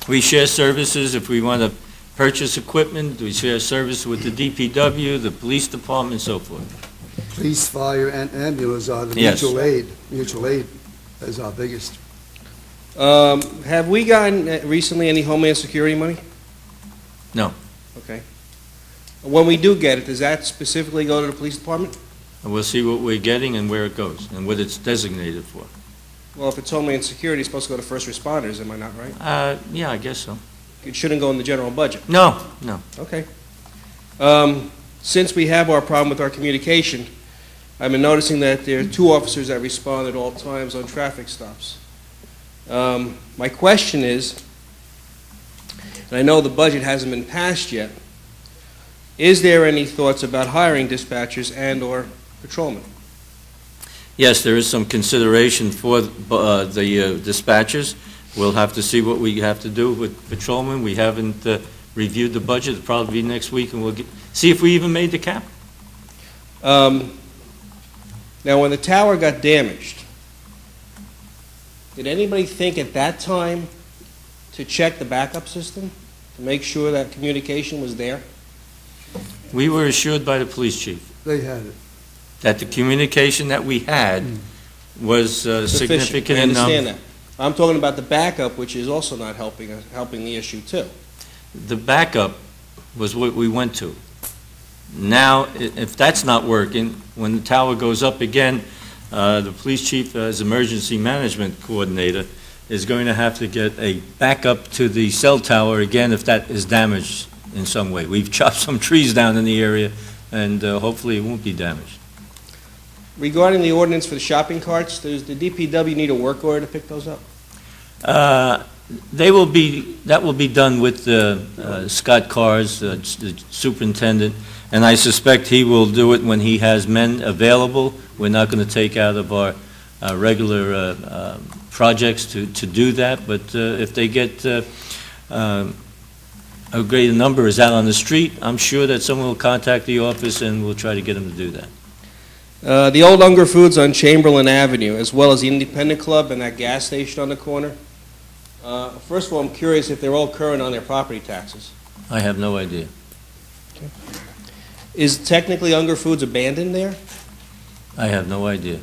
We share services if we want to purchase equipment. We share service with the DPW, the police department, and so forth. Police, fire, and ambulance are the Yes. mutual aid. Mutual aid is our biggest. Have we gotten recently any Homeland Security money? No. Okay. When we do get it, does that specifically go to the police department? And we'll see what we're getting and where it goes and what it's designated for. Well, if it's Homeland Security, it's supposed to go to first responders, am I not right? Yeah, I guess so. It shouldn't go in the general budget. No, no. Okay. Since we have our problem with our communication, I've been noticing that there are 2 officers that respond at all times on traffic stops. My question is, and I know the budget hasn't been passed yet, is there any thoughts about hiring dispatchers and/or patrolmen? Yes, there is some consideration for the dispatchers. We'll have to see what we have to do with patrolmen. We haven't reviewed the budget. It'll probably be next week, and we'll see if we even made the cap. Now, when the tower got damaged, did anybody think at that time to check the backup system to make sure that communication was there? We were assured by the police chief They had it. that the communication that we had was Sufficient. significant I enough. understand that. I'm talking about the backup, which is also not helping the issue too. The backup was what we went to. Now, if that's not working, when the tower goes up again, the police chief, as emergency management coordinator, is going to have to get a backup to the cell tower again if that is damaged in some way. We've chopped some trees down in the area, and hopefully it won't be damaged. Regarding the ordinance for the shopping carts, does the DPW need a work order to pick those up? That will be done with Scott Cars, the superintendent, and I suspect he will do it when he has men available. We're not going to take out of our regular projects to do that, but if they get a greater number is out on the street, I'm sure that someone will contact the office and we'll try to get them to do that. The old Unger Foods on Chamberlain Avenue, as well as the Independent Club and that gas station on the corner. First of all, I'm curious if they're all current on their property taxes. I have no idea. Is technically Unger Foods abandoned there? I have no idea.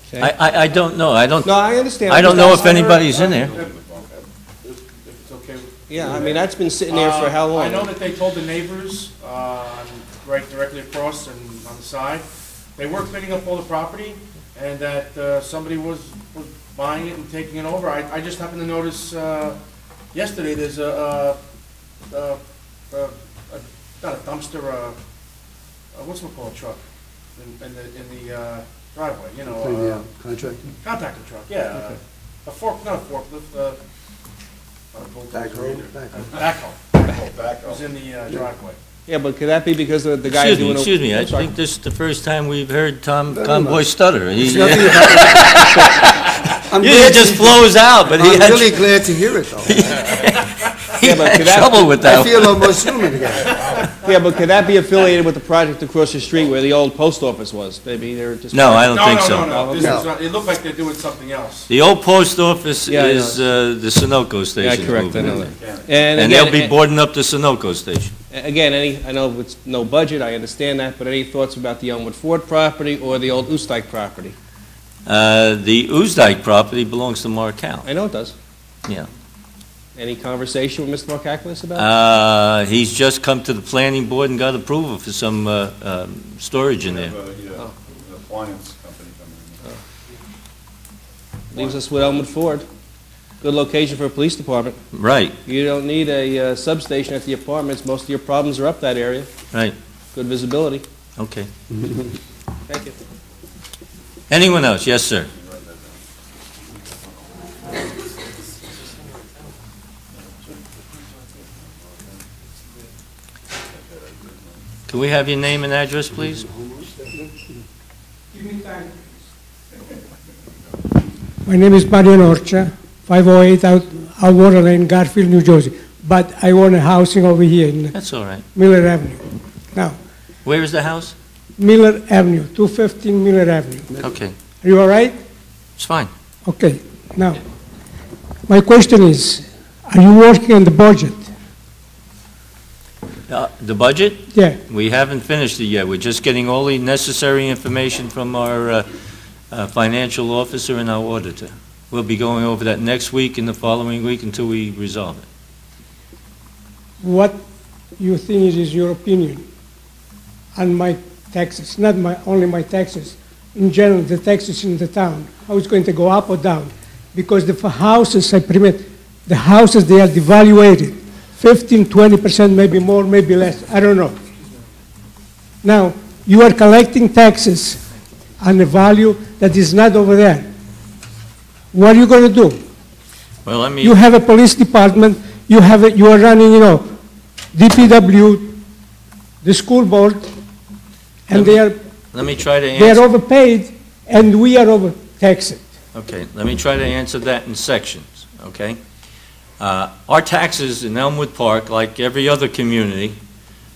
Okay. I don't know. I don't, No, I understand. I don't know if I heard- anybody's in there. If it's okay. Yeah, I mean, that's been sitting there for how long? I know that they told the neighbors, right directly across and on the side, they were cleaning up all the property, and that somebody was buying it and taking it over. I just happened to notice yesterday, there's not a dumpster, what's it called, truck, in the driveway, you know, Contracting? compactor truck, yeah. A fork, not a forklift, Backhoe? backhoe. Was in the driveway. Yeah, but could that be because the guy's doing... Excuse me, I I'm sorry. think this is the first time we've heard Tom Conboy stutter. He It's nothing about- I'm usually glad just to- flows out, but he I'm had really glad to hear it, though. he Yeah, but had could that- trouble with I that. feel almost human again. Yeah, but could that be affiliated with the project across the street where the old post office was? Maybe they're just... No, I don't think No, so. no, this No. is not, it looked like they're doing something else. The old post office Yeah, I is the Sunoco station. Yeah, correct, I know moving that. in. And they'll be boarding up the Sunoco station. Again, I know it's no budget, I understand that, but any thoughts about the Elmwood Ford property or the old Oostdike property? The Oostdike property belongs to Markel. I know it does. Yeah. Any conversation with Mr. Markakis about it? He's just come to the planning board and got approval for some storage in there. Appliance company coming in. Leaves us with Elmwood Ford. Good location for a police department. Right, You don't need a substation at the apartments, most of your problems are up that area. right, Good visibility. okay. Thank you. Anyone else? Yes, sir. Can we have your name and address, please? My name is Marian Orcha, 508 Outwater Lane, Garfield, New Jersey. But I own a housing over here in That's all right. Miller Avenue. Now, Where is the house? Miller Avenue, 215 Miller Avenue. Okay, Are you all right? it's fine. Okay. Now, my question is, are you working on the budget? The budget? Yeah. We haven't finished it yet. We're just getting all the necessary information from our financial officer and our auditor. We'll be going over that next week and the following week until we resolve it. What you think is your opinion on my taxes, not only my taxes, in general, the taxes in the town, how it's going to go up or down? Because the houses, I permit, the houses, they are devaluated, 15, 20%, maybe more, maybe less, I don't know. Now, you are collecting taxes on a value that is not over there. What are you going to do? Well, let me, You have a police department, you are running, DPW, the school board, and let me try to they are answer. overpaid, and we are overtaxed. Okay, let me try to answer that in sections, okay? Our taxes in Elmwood Park, like every other community,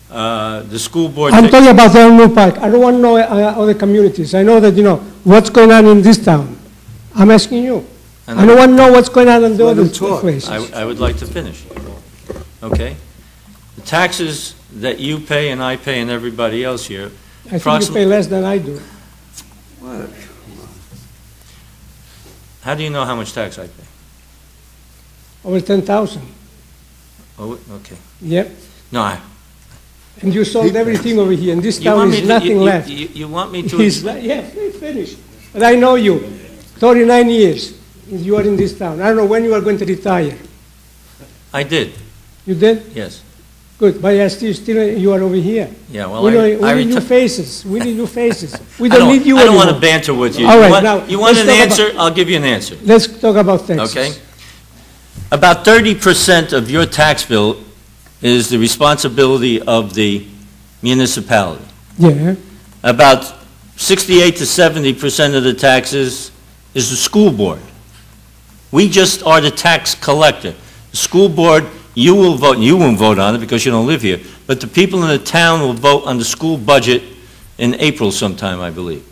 the school board... I'm talking about the Elmwood Park. I don't want to know other communities. I know that, what's going on in this town. I'm asking you. And I don't want to know what's going on in the Let other him talk. places. I would like to finish, okay? The taxes that you pay and I pay and everybody else here, I think you approximately- pay less than I do. What? how do you know how much tax I pay? Over 10,000. Oh, okay. Yep. No, And you sold everything over here. In this you town, want me is to... nothing left. You want me It's to... yeah, finish. But I know you. 39 years you are in this town. I don't know when you are going to retire. I did, You did? yes. Good. But yeah, still you are over here. Yeah, well, We I need new reti- faces. We need new faces. We I don't need you I don't anymore. want to banter with you. All You right, want- now, You want let's an talk answer? I'll give you an answer, Let's talk about Texas. okay? About 30% of your tax bill is the responsibility of the municipality. Yeah. About 68 to 70% of the taxes is the school board. We just are the tax collector. The school board, you will vote, you won't vote on it because you don't live here, but the people in the town will vote on the school budget in April sometime, I believe.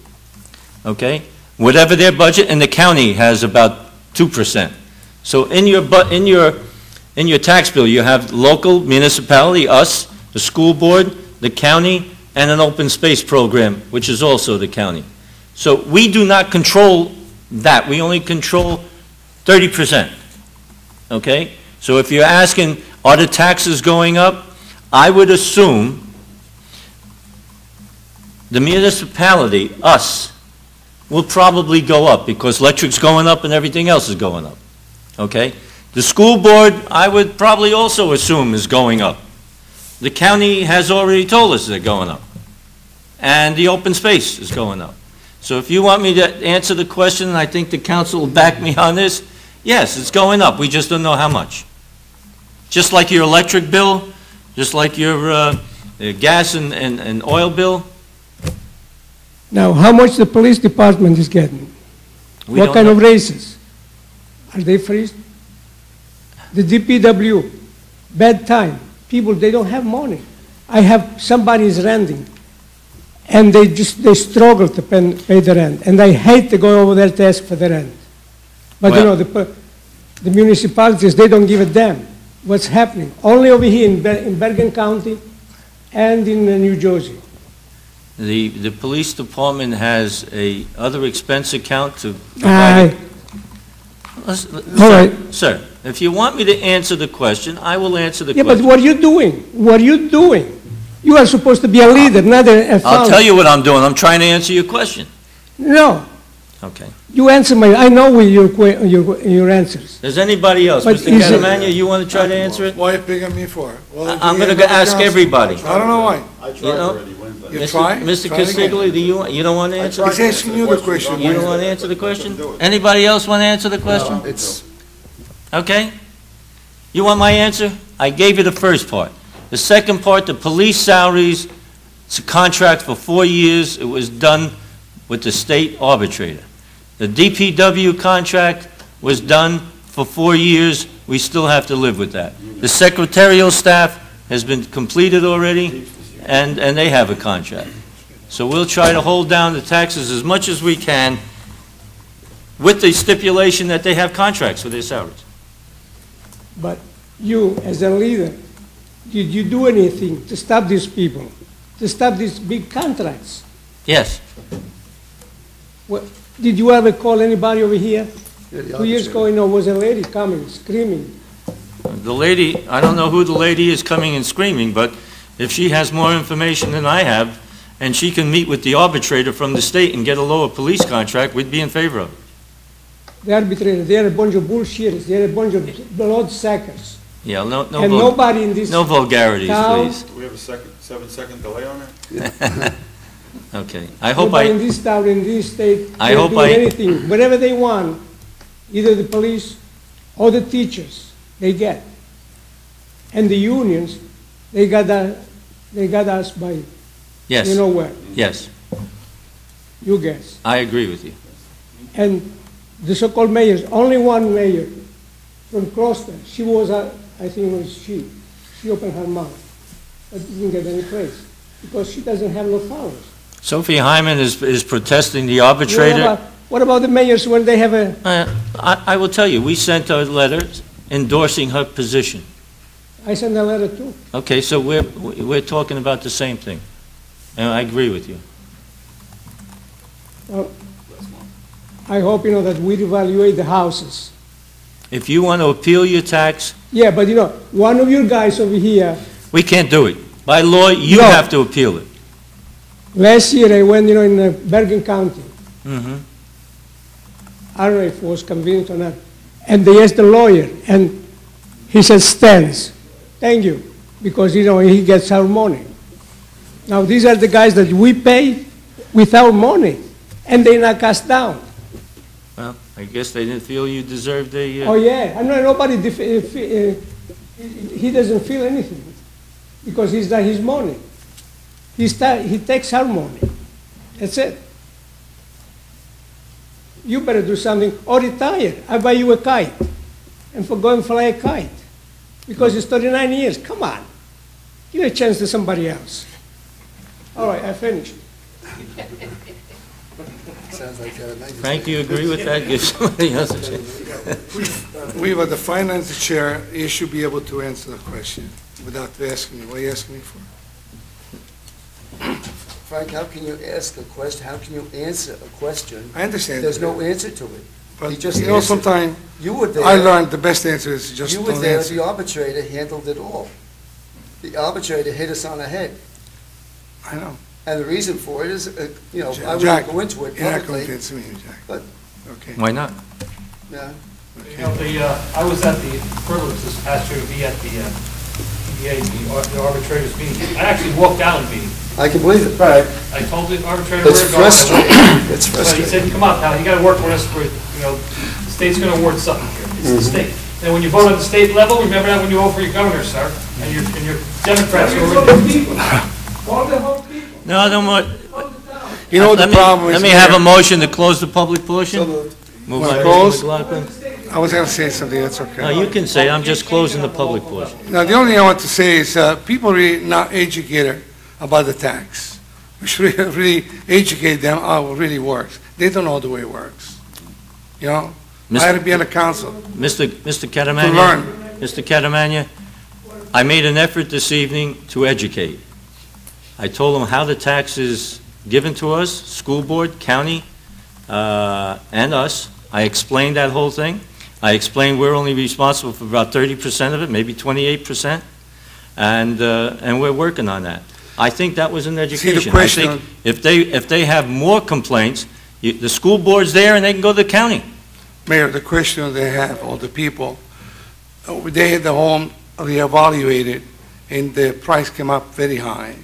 Okay? Whatever their budget, and the county has about 2%. So in your tax bill, you have local municipality, us, the school board, the county, and an open space program, which is also the county. So we do not control that. We only control 30%. Okay? So if you're asking, are the taxes going up? I would assume the municipality, us, will probably go up because electric's going up and everything else is going up. Okay? The school board, I would probably also assume is going up. The county has already told us they're going up. And the open space is going up. So if you want me to answer the question, and I think the council will back me on this, yes, it's going up. We just don't know how much. Just like your electric bill, just like your gas and oil bill. Now, how much the police department is getting? We What don't kind know. of raises? Are they freeze? The DPW, bad time. People, they don't have money. I have, somebody is renting, and they struggle to pay the rent, and I hate to go over there to ask for the rent. But you know, the municipalities, they don't give a damn what's happening. Only over here in Bergen County and in New Jersey. The police department has a other expense account to provide. All right. Sir, if you want me to answer the question, I will answer the Yeah, question. but what are you doing? What are you doing? You are supposed to be a leader, not a I'll follower. tell you what I'm doing. I'm trying to answer your question. No, Okay. you answer I know your answers. Does anybody else? But Mr. is it- Catamagna, you want to try to answer it? Why you picking me for? Well, I'm you going get to ask another everybody. counsel. I don't know why. I tried You know? already Wednesday. You Mr. try? Mr. Try again. Castiglia, you don't want to answer? He's asking you the question. You don't want to answer the question? Anybody else want to answer the question? It's, Okay. You want my answer? I gave you the first part. The second part, the police salaries, it's a contract for 4 years. It was done with the state arbitrator. The DPW contract was done for 4 years. We still have to live with that. The secretarial staff has been completed already, and they have a contract. So we'll try to hold down the taxes as much as we can with the stipulation that they have contracts for their salaries. But you, as a leader, did you do anything to stop these people, to stop these big contracts? Yes. Did you ever call anybody over here? yeah, the 2 years ago, was a lady coming, screaming. The lady, I don't know who the lady is coming and screaming, but if she has more information than I have, and she can meet with the arbitrator from the state and get a lower police contract, we'd be in favor of it. The arbitrator, they're a bunch of bullshitters, they're a bunch of bloodsuckers. Yeah, no And nobody in this no vulgarities, town- please. Do we have a 7-second delay on that? Okay. I hope nobody in I, this town, in this state, I they're hope doing I- anything, whatever they want, either the police or the teachers, they get. And the unions, they got us by, yes, you know where, yes, you guess. I agree with you. And the so-called mayors, only one mayor from Gloucester, she was, I think it was she opened her mouth, but didn't get any praise, because she doesn't have no powers. Sophie Hyman is protesting the You know arbitrator. what about the mayors when they have a, I will tell you, we sent a letter endorsing her position. I sent a letter too. Okay, so we're talking about the same thing. And I agree with you. Well, I hope, that we reevaluate the houses. If you want to appeal your tax, Yeah, but one of your guys over here, we can't do it. By law, you No. have to appeal it. last year I went, in Bergen County. Mhm. I don't know if it was convenient or not. And they asked the lawyer, and he said, stands. Thank you, because, he gets our money. Now, these are the guys that we pay with our money, and they knock us down. Well, I guess they didn't feel you deserved a, Oh, yeah, I know nobody, he doesn't feel anything, because it's not his money. He takes our money. That's it. You better do something, or retire. I buy you a kite, and go and fly a kite. Because it's 39 years, come on. Give a chance to somebody else. All right, I finished. Sounds like a nice. Frank, do you agree with that? Give somebody else a chance. We were the finance chair, you should be able to answer the question without asking me. What are you asking me for? Frank, how can you ask a question, how can you answer a question? I understand. There's no answer to it. But, He just you know, answered. sometimes You were there. I learned the best answer is just You were don't there, answer. the arbitrator handled it all. The arbitrator hit us on the head. I know. And the reason for it is, you know, I Jack, wouldn't go into it you're not going to publicly. answer me, Jack. But- Okay. Why not? Yeah. You know, I was at the privilege this past year to be at the PBA, the arbitrators meeting. I actually walked down the meeting. I can believe it. Right. I told the arbitrator It's where to go. frustrating. It's But he frustrating. said, come on, pal, you gotta work with us for, you know, the state's gonna award something here. It's Mm-hmm. the state. And when you vote at the state level, remember that when you vote for your governor, sir, and your Democrats are over there. No, I don't want, You know the problem is... let me have a motion to close the public portion. So moved. Moved by Close. Mr. McLaughlin. I was going to say something, that's No, okay. you can say, I'm just closing the public portion. Now, the only thing I want to say is, people really not educated about the tax. We should really educate them how it really works. They don't know the way it works. You know? I had to be on the council Mr. to Catamagna, learn. Mr. Catamagna, I made an effort this evening to educate. I told them how the tax is given to us, school board, county, and us. I explained that whole thing. I explained we're only responsible for about 30% of it, maybe 28%, and we're working on that. I think that was an education. question- I think if they have more complaints, the school board's there and they can go to the county. Mayor, the question they have, all the people, they had the home reevaluated and the price came up very high.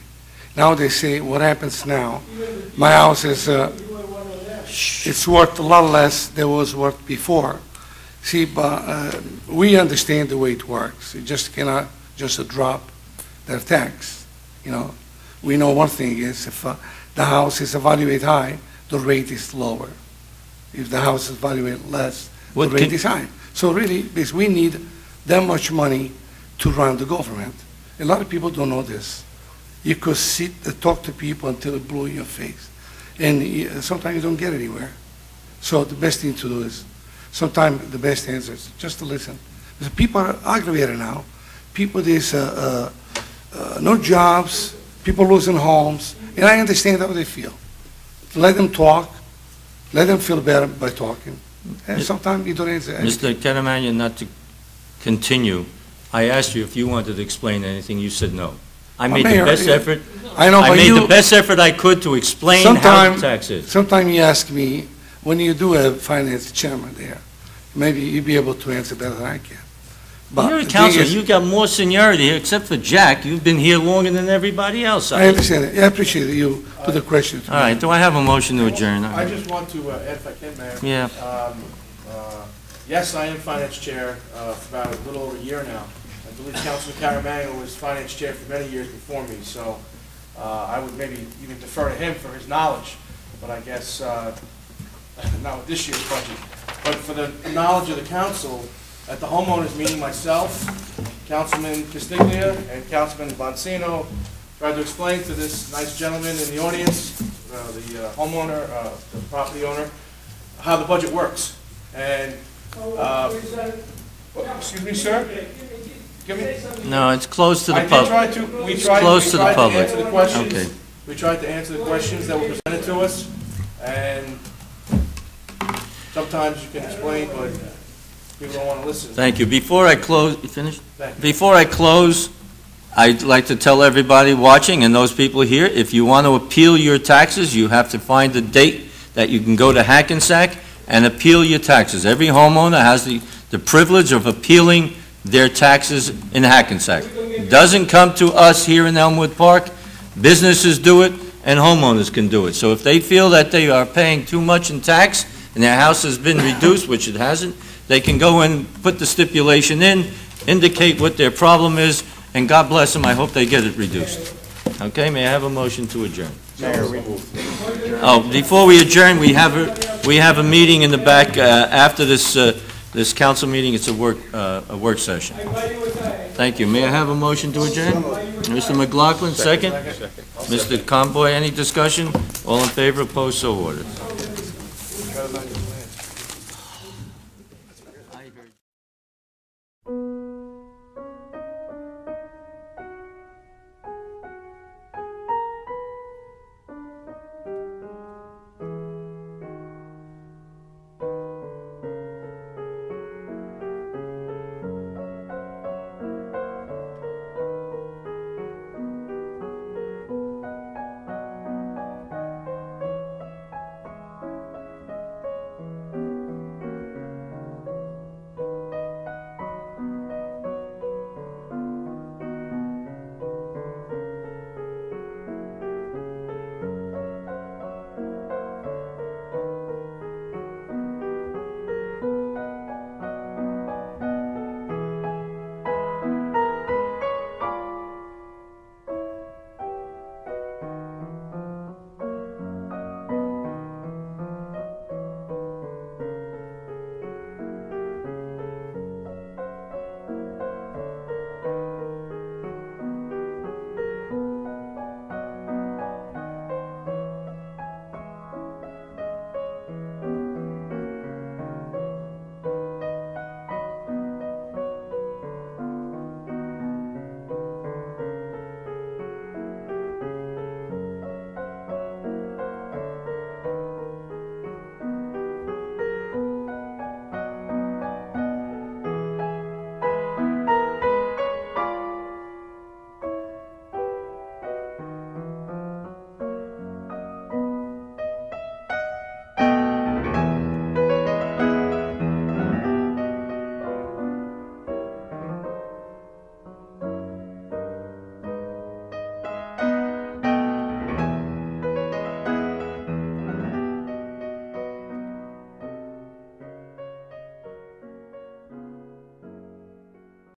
Now they say, what happens now? My house is, it's worth a lot less than it was worth before. See, but we understand the way it works. You just cannot just drop their tax, you know. We know one thing is if the house is evaluated high, the rate is lower. If the house is valued less, the What rate can- is high. So really, because we need that much money to run the government. A lot of people don't know this. You could sit and talk to people until it blew in your face. And sometimes you don't get anywhere. So the best thing to do is, sometimes the best answer is just to listen. Because people are aggravated now. People, there's no jobs, people losing homes, and I understand how they feel. Let them talk. Let them feel better by talking. And sometimes you don't answer anything. Mr. Catamagna, not to continue, I asked you if you wanted to explain anything, you said no. I made the Mayor, best yeah. effort, I know, I but made the you, best effort I could to explain how the Sometime- tax is. sometimes you ask me, when you do a finance chairman there, maybe you'll be able to answer better than I can. But You're a the thing counselor, is- you got more seniority here, except for Jack, you've been here longer than everybody else. I understand it. I appreciate that you put the question to All right, me. do I have a motion to adjourn? I just want to add, if I can, Mayor. Yeah. Yes, I am finance chair for about a little over a year now. I believe Councilman Caramagna was finance chair for many years before me, so I would maybe even defer to him for his knowledge, but I guess not with this year's budget. But for the knowledge of the council, at the homeowners meeting, myself, Councilman Castiglia, and Councilman Bonsino tried to explain to this nice gentleman in the audience, the homeowner, the property owner, how the budget works. And, excuse me, sir? Give me, No, it's closed to the I did public. try to, we It's tried closed to the to public. answer the questions. Okay. We tried to answer the questions that were presented to us, and sometimes you can explain, but people don't want to listen. Thank you. Before I close, you finished? Thank you. Before I close, I'd like to tell everybody watching and those people here, if you want to appeal your taxes, you have to find a date that you can go to Hackensack and appeal your taxes. Every homeowner has the privilege of appealing their taxes in Hackensack. It doesn't come to us here in Elmwood Park. Businesses do it, and homeowners can do it. So if they feel that they are paying too much in tax and their house has been reduced, which it hasn't, they can go and put the stipulation in, indicate what their problem is, and God bless them, I hope they get it reduced. Okay, may I have a motion to adjourn? Oh, before we adjourn, we have a meeting in the back after this council meeting. It's a work session. Thank you. May I have a motion to adjourn? Mr. McLaughlin, second? Mr. Conboy, any discussion? All in favor, opposed, so ordered.